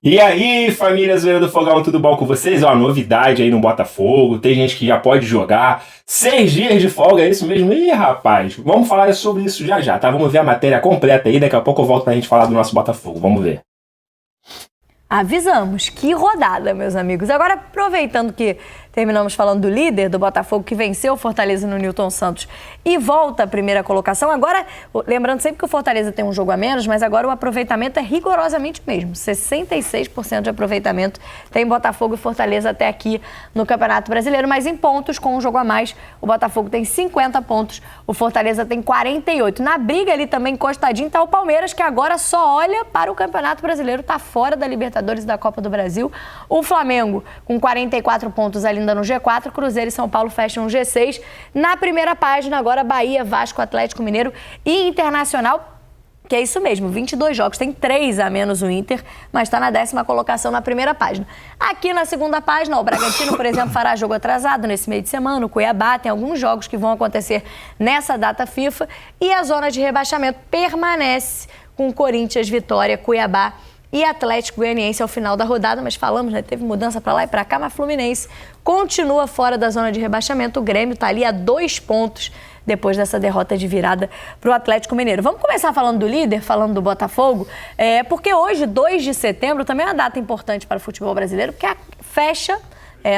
E aí, família Zoeira do Fogão, tudo bom com vocês? Ó, novidade aí no Botafogo, tem gente que já pode jogar. 6 dias de folga, é isso mesmo? Ih, rapaz, vamos falar sobre isso já já, tá? Vamos ver a matéria completa aí, daqui a pouco eu volto pra gente falar do nosso Botafogo, vamos ver. Avisamos, que rodada, meus amigos. Agora, aproveitando que terminamos falando do líder do Botafogo, que venceu o Fortaleza no Newton Santos e volta à primeira colocação. Agora, lembrando sempre que o Fortaleza tem um jogo a menos, mas agora o aproveitamento é rigorosamente o mesmo. 66% de aproveitamento tem Botafogo e Fortaleza até aqui no Campeonato Brasileiro, mas em pontos, com um jogo a mais, o Botafogo tem 50 pontos, o Fortaleza tem 48. Na briga ali também, encostadinho, está o Palmeiras, que agora só olha para o Campeonato Brasileiro, está fora da Libertadores e da Copa do Brasil. O Flamengo, com 44 pontos ali no G4, Cruzeiro e São Paulo fecham o G6. Na primeira página, agora Bahia, Vasco, Atlético Mineiro e Internacional, que é isso mesmo, 22 jogos, tem 3 a menos o Inter, mas está na 10ª colocação na primeira página. Aqui na segunda página, o Bragantino, por exemplo, fará jogo atrasado nesse meio de semana, o Cuiabá tem alguns jogos que vão acontecer nessa data FIFA e a zona de rebaixamento permanece com Corinthians, Vitória, Cuiabá e Atlético Goianiense ao final da rodada, mas falamos, né, teve mudança para lá e para cá, mas Fluminense continua fora da zona de rebaixamento, o Grêmio está ali a 2 pontos depois dessa derrota de virada para o Atlético Mineiro. Vamos começar falando do líder, falando do Botafogo, porque hoje, 2 de setembro, também é uma data importante para o futebol brasileiro, porque fecha,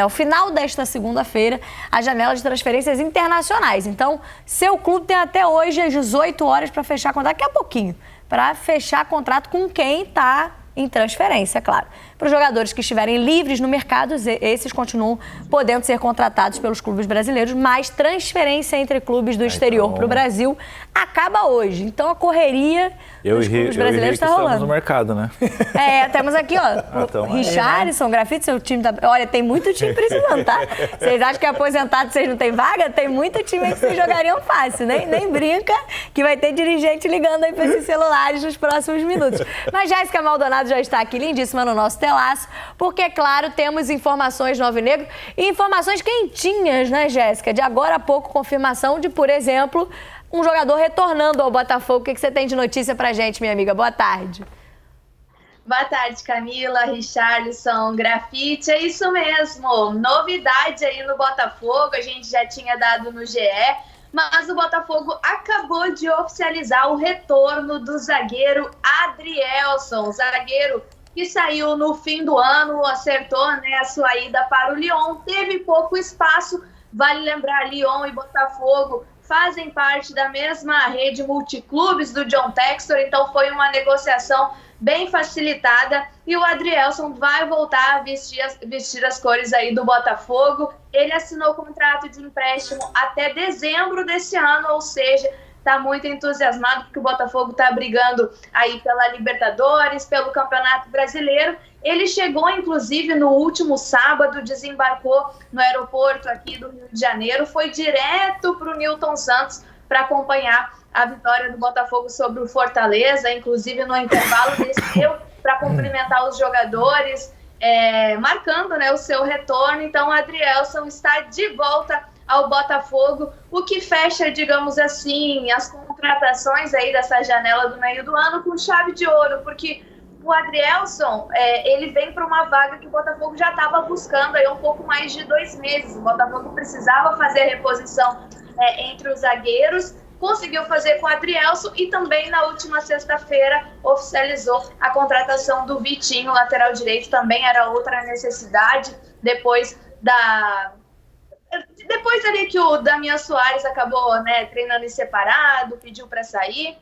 ao final desta segunda-feira, a janela de transferências internacionais. Então, seu clube tem até hoje às 18 horas para fechar contrato, daqui a pouquinho, para fechar contrato com quem está em transferência, claro. Para os jogadores que estiverem livres no mercado, esses continuam podendo ser contratados pelos clubes brasileiros, mas transferência entre clubes do exterior para o Brasil acaba hoje. Então a correria dos clubes brasileiros está rolando. Estamos no mercado, né? Temos aqui, ó, Richarlison, Grafite, seu time tá... Olha, tem muito time precisando, tá? Vocês acham que aposentado vocês não têm vaga? Tem muito time aí que vocês jogariam fácil, nem brinca, que vai ter dirigente ligando aí para esses celulares nos próximos minutos. Mas Jéssica Maldonado já está aqui lindíssima no nosso telaço, porque, claro, temos informações no Alvinegro e informações quentinhas, né, Jéssica? De agora a pouco, confirmação de, por exemplo, um jogador retornando ao Botafogo. O que você tem de notícia pra gente, minha amiga? Boa tarde. Boa tarde, Camila, Richarlison, Grafite, é isso mesmo. Novidade aí no Botafogo, a gente já tinha dado no GE, mas o Botafogo acabou de oficializar o retorno do zagueiro Adrielson, zagueiro que saiu no fim do ano, acertou, né, a sua ida para o Lyon, teve pouco espaço. Vale lembrar, Lyon e Botafogo fazem parte da mesma rede multiclubes do John Textor, então foi uma negociação bem facilitada e o Adrielson vai voltar a vestir as cores aí do Botafogo. Ele assinou contrato de empréstimo até dezembro desse ano, ou seja, está muito entusiasmado porque o Botafogo está brigando aí pela Libertadores, pelo Campeonato Brasileiro. Ele chegou, inclusive, no último sábado, desembarcou no aeroporto aqui do Rio de Janeiro, foi direto para o Newton Santos para acompanhar a vitória do Botafogo sobre o Fortaleza, inclusive no intervalo desceu para cumprimentar os jogadores, marcando, né, o seu retorno. Então, o Adrielson está de volta ao Botafogo, o que fecha, digamos assim, as contratações aí dessa janela do meio do ano com chave de ouro, porque o Adrielson, ele vem para uma vaga que o Botafogo já estava buscando aí um pouco mais de 2 meses. O Botafogo precisava fazer a reposição entre os zagueiros, conseguiu fazer com o Adrielson e também na última sexta-feira oficializou a contratação do Vitinho, lateral direito, também era outra necessidade, depois ali que o Damian Soares acabou, né, treinando em separado, pediu para sair.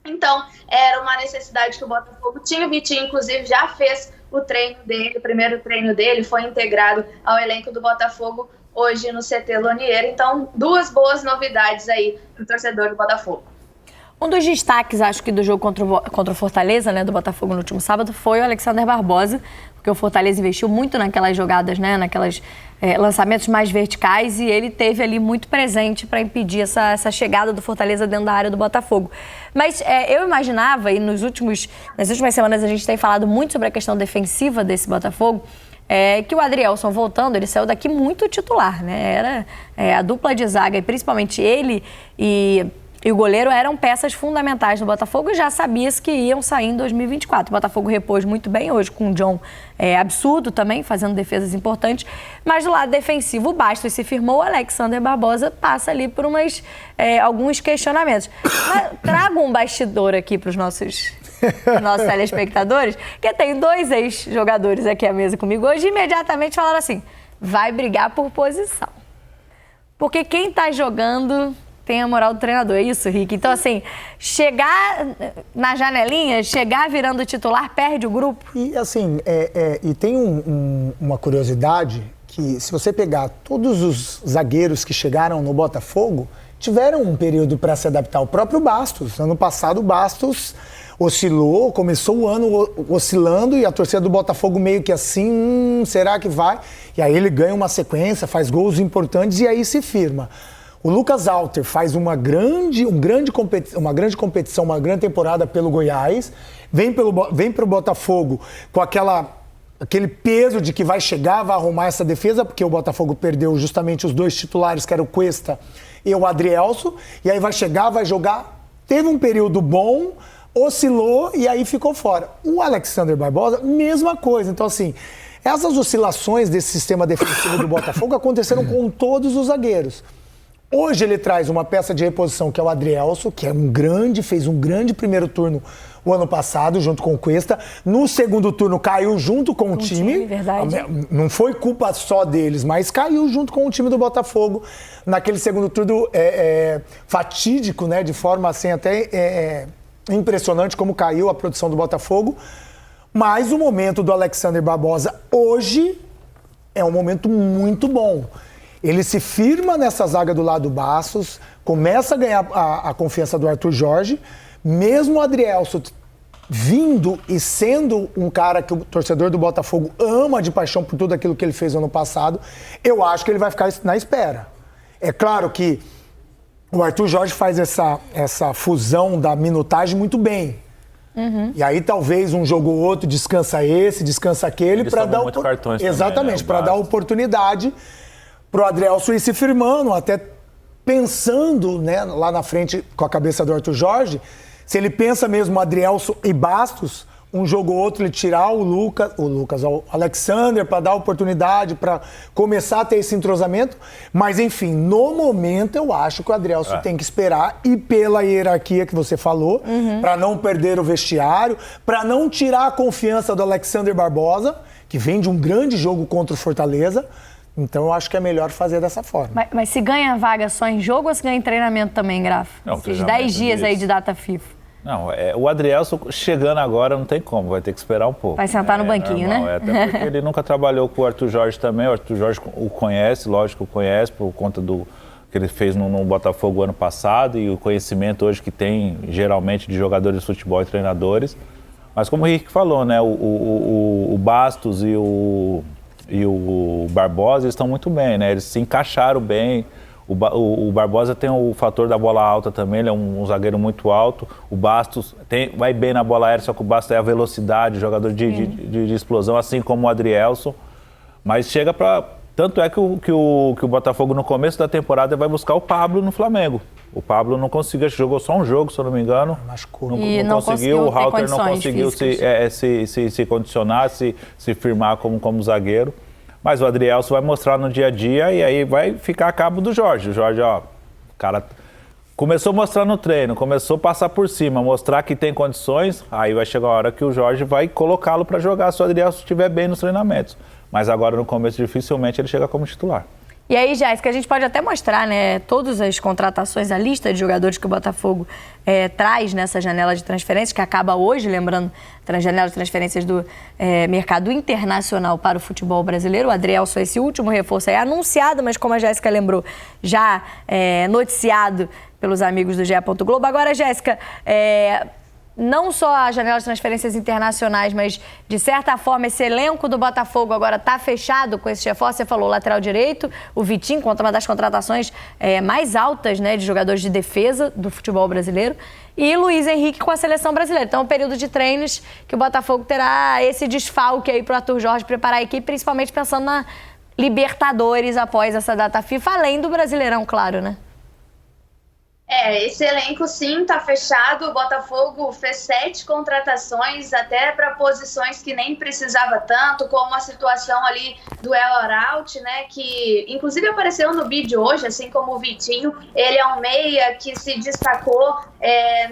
Então, era uma necessidade que o Botafogo tinha. O Vitinho, inclusive, já fez o treino dele, o primeiro treino dele, foi integrado ao elenco do Botafogo hoje no CT Lonier. Então, 2 boas novidades aí para o torcedor do Botafogo. Um dos destaques, acho que, do jogo contra o Fortaleza, né, do Botafogo no último sábado, foi o Alexander Barbosa, porque o Fortaleza investiu muito naquelas jogadas, né, naquelas lançamentos mais verticais, e ele teve ali muito presente para impedir essa chegada do Fortaleza dentro da área do Botafogo. Mas eu imaginava, e nas últimas semanas a gente tem falado muito sobre a questão defensiva desse Botafogo, que o Adrielson voltando, ele saiu daqui muito titular, né? Era a dupla de zaga, e principalmente ele e e o goleiro eram peças fundamentais no Botafogo e já sabia-se que iam sair em 2024. O Botafogo repôs muito bem hoje com o John absurdo também, fazendo defesas importantes. Mas do lado defensivo, o Bastos se firmou, o Alexander Barbosa passa ali por alguns questionamentos. Mas trago um bastidor aqui para os nossos telespectadores, que tem 2 ex-jogadores aqui à mesa comigo hoje e imediatamente falaram assim, vai brigar por posição. Porque quem está jogando tem a moral do treinador, é isso, Rick? Então, assim, chegar na janelinha, chegar virando titular, perde o grupo. E, assim, e tem uma curiosidade que, se você pegar todos os zagueiros que chegaram no Botafogo, tiveram um período para se adaptar. O próprio Bastos. Ano passado, o Bastos oscilou, começou o ano oscilando e a torcida do Botafogo meio que assim, será que vai? E aí ele ganha uma sequência, faz gols importantes e aí se firma. O Lucas Alter faz uma grande competição, uma grande temporada pelo Goiás, vem para o Botafogo com aquele peso de que vai chegar, vai arrumar essa defesa, porque o Botafogo perdeu justamente os 2 titulares, que era o Cuesta e o Adrielso, e aí vai chegar, vai jogar, teve um período bom, oscilou e aí ficou fora. O Alexander Barbosa, mesma coisa. Então, assim, essas oscilações desse sistema defensivo do Botafogo aconteceram com todos os zagueiros. Hoje ele traz uma peça de reposição que é o Adrielso, que fez um grande primeiro turno o ano passado, junto com o Cuesta. No segundo turno caiu junto com o time. Verdade. Não foi culpa só deles, mas caiu junto com o time do Botafogo naquele segundo turno fatídico, né? De forma assim até impressionante como caiu a produção do Botafogo. Mas o momento do Alexander Barbosa hoje é um momento muito bom. Ele se firma nessa zaga do lado do Bastos, começa a ganhar a confiança do Arthur Jorge, mesmo o Adrielso vindo e sendo um cara que o torcedor do Botafogo ama de paixão por tudo aquilo que ele fez no ano passado, eu acho que ele vai ficar na espera. É claro que o Arthur Jorge faz essa fusão da minutagem muito bem. Uhum. E aí talvez um jogo ou outro descansa esse, descansa aquele, para dar exatamente, para dar oportunidade pro Adrielso ir se firmando, até pensando, né, lá na frente com a cabeça do Arthur Jorge, se ele pensa mesmo Adrielso e Bastos, um jogo ou outro ele tirar o Alexander para dar oportunidade, para começar a ter esse entrosamento, mas enfim, no momento eu acho que o Adrielso tem que esperar e pela hierarquia que você falou, para não perder o vestiário, para não tirar a confiança do Alexander Barbosa, que vem de um grande jogo contra o Fortaleza. Então, eu acho que é melhor fazer dessa forma. Mas se ganha vaga só em jogo ou se ganha em treinamento também, Graf? Não, esses 10 dias aí de data FIFA. Não, o Adrielso chegando agora não tem como, vai ter que esperar um pouco. Vai sentar no banquinho, normal, né? Até porque ele nunca trabalhou com o Arthur Jorge também, o Arthur Jorge o conhece, lógico que o conhece, por conta do que ele fez no Botafogo ano passado e o conhecimento hoje que tem, geralmente, de jogadores de futebol e treinadores. Mas como o Henrique falou, né, o Bastos e o Barbosa estão muito bem, né? Eles se encaixaram bem. O Barbosa tem o fator da bola alta também, ele é um zagueiro muito alto. O Bastos vai bem na bola aérea, só que o Bastos é a velocidade, jogador de explosão, assim como o Adrielso. Mas chega para... Tanto é que o Botafogo, no começo da temporada, vai buscar o Pablo no Flamengo. O Pablo não conseguiu, jogou só um jogo, se eu não me engano. Machucou. Não conseguiu, o Rauter não conseguiu se condicionar, se firmar como zagueiro. Mas o Adrielso vai mostrar no dia a dia e aí vai ficar a cabo do Jorge. O Jorge, o cara começou a mostrar no treino, começou a passar por cima, mostrar que tem condições, aí vai chegar a hora que o Jorge vai colocá-lo para jogar se o Adrielso estiver bem nos treinamentos. Mas agora, no começo, dificilmente ele chega como titular. E aí, Jéssica, a gente pode até mostrar, né, todas as contratações, a lista de jogadores que o Botafogo traz nessa janela de transferências, que acaba hoje, lembrando, a janela de transferências do mercado internacional para o futebol brasileiro. O Adrielso, esse último reforço aí, anunciado, mas como a Jéssica lembrou, já noticiado pelos amigos do GE. Globo. Agora, Jéssica, não só a janela de transferências internacionais, mas, de certa forma, esse elenco do Botafogo agora está fechado com esse reforço. Você falou lateral direito, o Vitinho, contra uma das contratações mais altas, né, de jogadores de defesa do futebol brasileiro, e Luiz Henrique com a seleção brasileira. Então, é um período de treinos que o Botafogo terá esse desfalque aí para o Arthur Jorge preparar a equipe, principalmente pensando na Libertadores após essa data FIFA, além do Brasileirão, claro, né? Esse elenco sim tá fechado. O Botafogo fez 7 contratações, até para posições que nem precisava tanto, como a situação ali do El Araújo, né? Que inclusive apareceu no vídeo hoje, assim como o Vitinho. Ele é um meia que se destacou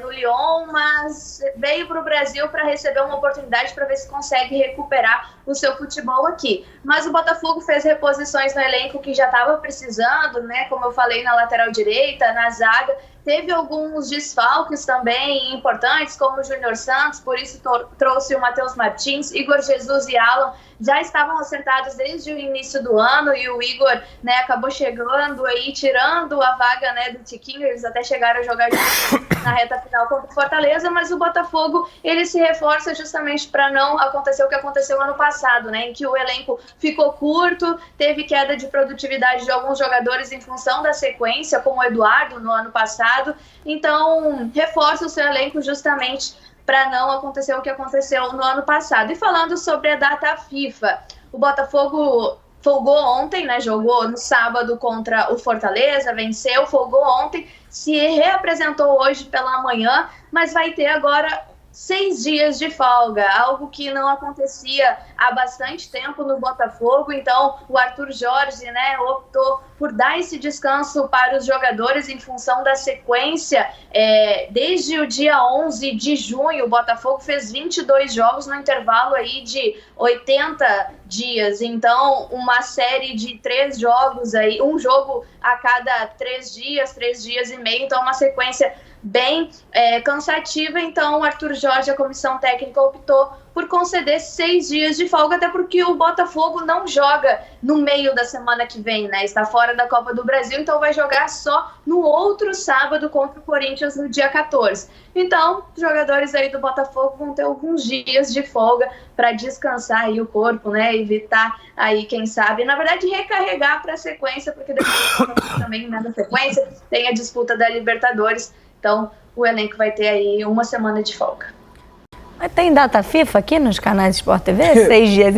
no Lyon, mas veio para o Brasil para receber uma oportunidade para ver se consegue recuperar o seu futebol aqui. Mas o Botafogo fez reposições no elenco que já estava precisando, né? Como eu falei, na lateral direita, na zaga. Teve alguns desfalques também importantes, como o Júnior Santos, por isso trouxe o Matheus Martins, Igor Jesus e Alan já estavam acertados desde o início do ano, e o Igor, né, acabou chegando aí, tirando a vaga, né, do Tiquinho. Eles até chegaram a jogar na reta final contra o Fortaleza, mas o Botafogo, ele se reforça justamente para não acontecer o que aconteceu ano passado, né, em que o elenco ficou curto, teve queda de produtividade de alguns jogadores em função da sequência, como o Eduardo no ano passado. Então, reforça o seu elenco justamente para não acontecer o que aconteceu no ano passado. E falando sobre a data FIFA, o Botafogo folgou ontem, né? Jogou no sábado contra o Fortaleza, venceu, folgou ontem, se reapresentou hoje pela manhã, mas vai ter agora 6 dias de folga, algo que não acontecia há bastante tempo no Botafogo. Então o Arthur Jorge, né, optou por dar esse descanso para os jogadores em função da sequência. Desde o dia 11 de junho, o Botafogo fez 22 jogos no intervalo aí de 80 dias. Então, uma série de 3 jogos aí, um jogo a cada 3 dias e meio. Então, uma sequência bem cansativa. Então, o Arthur Jorge, a comissão técnica, optou por conceder 6 dias de folga, até porque o Botafogo não joga no meio da semana que vem, né? Está fora da Copa do Brasil, então vai jogar só no outro sábado contra o Corinthians no dia 14. Então, os jogadores aí do Botafogo vão ter alguns dias de folga para descansar aí o corpo, né? Evitar aí, quem sabe, na verdade, recarregar para a sequência, porque depois também, né, na sequência tem a disputa da Libertadores. Então, o elenco vai ter aí uma semana de folga. Mas tem data FIFA aqui nos canais Sport TV? 6 dias.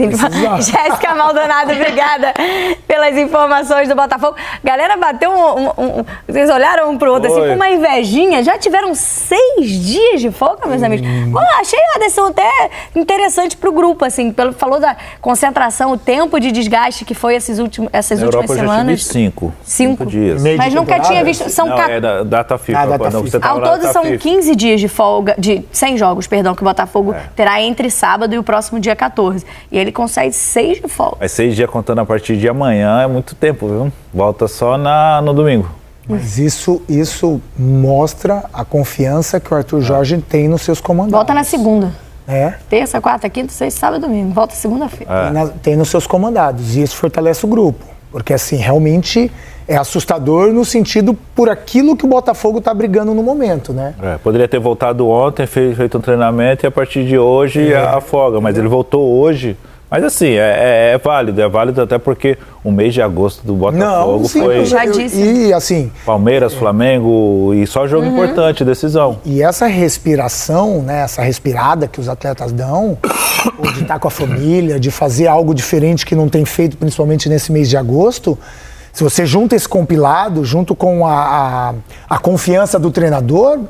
Jéssica Maldonado, obrigada pelas informações do Botafogo. Galera, bateu vocês olharam um pro outro assim com uma invejinha. Já tiveram 6 dias de folga, meus amigos? Bom, achei a decisão até interessante pro grupo, assim. Falou da concentração, o tempo de desgaste que foi essas últimas semanas. Já tive 5 dias. Mas nunca tinha visto. São não, é da data FIFA. Ao todo são 15 dias de folga, de 100 jogos, perdão, que o Botafogo terá entre sábado e o próximo dia 14. E ele consegue 6 de folga. Mas 6 dias contando a partir de amanhã é muito tempo, viu? Volta só no domingo. Mas isso mostra a confiança que o Arthur Jorge tem nos seus comandados. Volta na segunda. Terça, quarta, quinta, sexta, sábado e domingo. Volta segunda-feira. Tem nos seus comandados. E isso fortalece o grupo. Porque, assim, realmente é assustador no sentido por aquilo que o Botafogo está brigando no momento, né? Poderia ter voltado ontem, feito um treinamento e a partir de hoje a folga. Mas ele voltou hoje. Mas assim, é válido até porque o mês de agosto do Botafogo foi... Já disse. E assim... Palmeiras, Flamengo e só jogo importante, decisão. E essa respiração, né, essa respirada que os atletas dão, de estar com a família, de fazer algo diferente que não tem feito, principalmente nesse mês de agosto, se você junta esse compilado, junto com a confiança do treinador,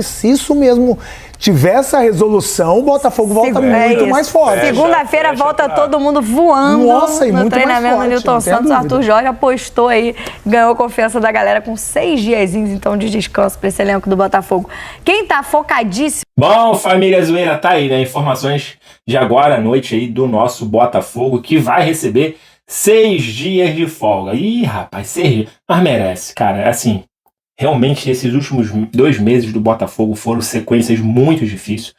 se isso mesmo tiver essa resolução, o Botafogo volta muito mais forte. Segunda-feira volta todo mundo voando no treinamento do Nilton Santos. O Arthur Jorge apostou aí, ganhou confiança da galera com 6 diazinhos então de descanso para esse elenco do Botafogo. Quem tá focadíssimo... Bom, família zoeira, tá aí, né? Informações de agora à noite aí do nosso Botafogo, que vai receber 6 dias de folga. Ih, rapaz, 6 dias. Mas merece, cara. Assim, realmente esses últimos 2 meses do Botafogo foram sequências muito difíceis.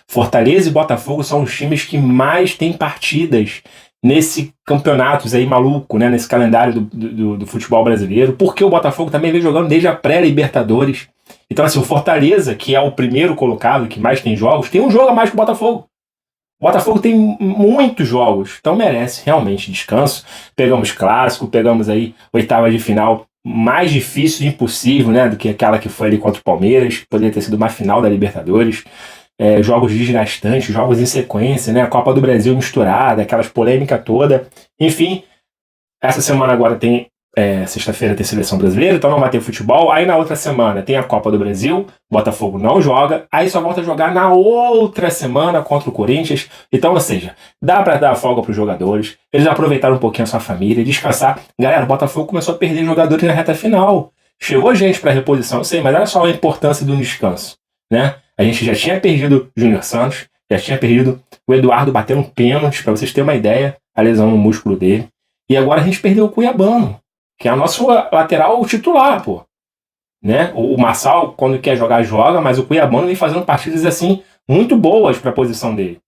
Fortaleza e Botafogo são os times que mais têm partidas nesse campeonato aí maluco, né? Nesse calendário do futebol brasileiro. Porque o Botafogo também vem jogando desde a pré-Libertadores. Então, assim, o Fortaleza, que é o primeiro colocado, que mais tem jogos, tem um jogo a mais que o Botafogo. O Botafogo tem muitos jogos, então merece realmente descanso. Pegamos clássico, pegamos aí 8ª de final mais difícil e impossível, né, do que aquela que foi ali contra o Palmeiras, que poderia ter sido uma final da Libertadores. Jogos desgastantes, jogos em sequência, né, a Copa do Brasil misturada, aquelas polêmicas toda. Enfim, essa semana agora tem sexta-feira tem seleção brasileira, então não vai ter futebol. Aí na outra semana tem a Copa do Brasil, Botafogo não joga, aí só volta a jogar na outra semana contra o Corinthians. Então, ou seja, dá pra dar folga pros jogadores, eles aproveitaram um pouquinho a sua família, descansar. Galera, o Botafogo começou a perder jogadores na reta final. Chegou gente pra reposição, eu sei, mas olha só a importância do descanso, né? A gente já tinha perdido o Júnior Santos, já tinha perdido o Eduardo batendo um pênalti, pra vocês terem uma ideia, a lesão no músculo dele. E agora a gente perdeu o Cuiabano, que é o nosso lateral titular, pô. Né? O Marçal, quando quer jogar, joga, mas o Cuiabano vem fazendo partidas, assim, muito boas para a posição dele.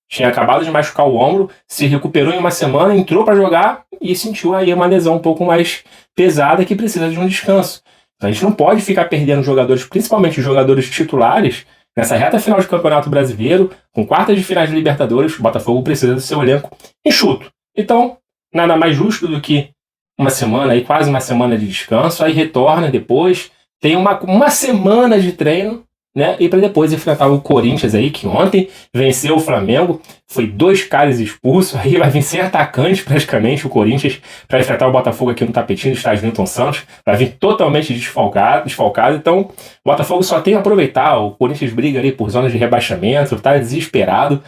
Tinha acabado de machucar o ombro, se recuperou em uma semana, entrou para jogar e sentiu aí uma lesão um pouco mais pesada que precisa de um descanso. Então a gente não pode ficar perdendo jogadores, principalmente jogadores titulares, nessa reta final de Campeonato Brasileiro, com quartas de finais de Libertadores. O Botafogo precisa do seu elenco enxuto. Então, nada mais justo do que uma semana, aí, quase uma semana de descanso, aí retorna depois, tem uma semana de treino, né? E para depois enfrentar o Corinthians aí, que ontem venceu o Flamengo, foi 2 caras expulsos, aí vai vir sem atacante praticamente o Corinthians para enfrentar o Botafogo aqui no tapetinho do estádio Newton Santos, vai vir totalmente desfalcado, então o Botafogo só tem a aproveitar, o Corinthians briga ali por zonas de rebaixamento, tá desesperado,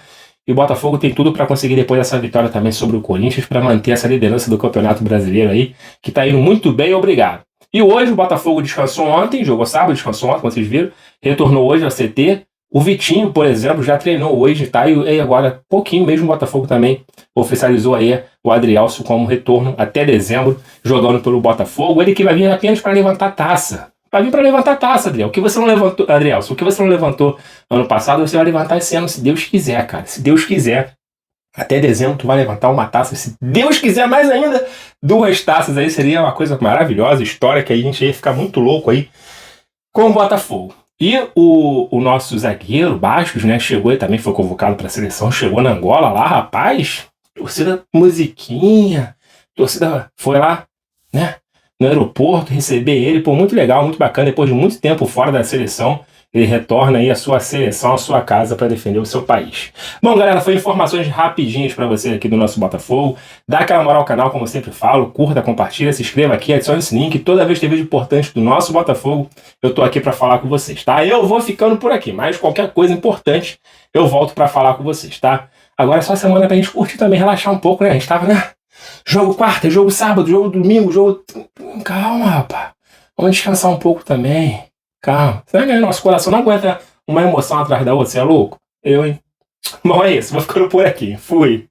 e o Botafogo tem tudo para conseguir depois essa vitória também sobre o Corinthians para manter essa liderança do Campeonato Brasileiro aí, que tá indo muito bem, obrigado. E hoje o Botafogo descansou ontem, jogou sábado, descansou ontem, como vocês viram, retornou hoje ao CT. O Vitinho, por exemplo, já treinou hoje, tá? E agora, pouquinho mesmo, o Botafogo também oficializou aí o Adrielson como retorno até dezembro, jogando pelo Botafogo. Ele que vai vir apenas para levantar taça. Vai vir para levantar taça, Adriel. O que você não levantou, Adrielson, o que você não levantou ano passado, você vai levantar esse ano, se Deus quiser, cara. Se Deus quiser. Até dezembro tu vai levantar uma taça. Se Deus quiser mais ainda, 2 taças aí. Seria uma coisa maravilhosa, história que a gente ia ficar muito louco aí com o Botafogo. E o nosso zagueiro, Bastos, né, chegou e também foi convocado para a seleção. Chegou na Angola lá, rapaz. Torcida musiquinha. Torcida foi lá, né, no aeroporto receber ele. Pô, muito legal, muito bacana. Depois de muito tempo fora da seleção, ele retorna aí à sua seleção, à sua casa para defender o seu país. Bom, galera, foi informações rapidinhas para você aqui do nosso Botafogo. Dá aquela moral ao canal, como eu sempre falo, curta, compartilha, se inscreva aqui, adicione esse link. Toda vez que tem vídeo importante do nosso Botafogo, eu tô aqui para falar com vocês, tá? Eu vou ficando por aqui, mas qualquer coisa importante eu volto para falar com vocês, tá? Agora é só semana pra gente curtir também, relaxar um pouco, né? A gente tava, né? Jogo quarta, jogo sábado, jogo domingo, jogo... Calma, rapaz. Vamos descansar um pouco também. Calma. Nosso coração não aguenta uma emoção atrás da outra, você é louco? Eu, hein? Bom, é isso. Vou ficando por aqui. Fui.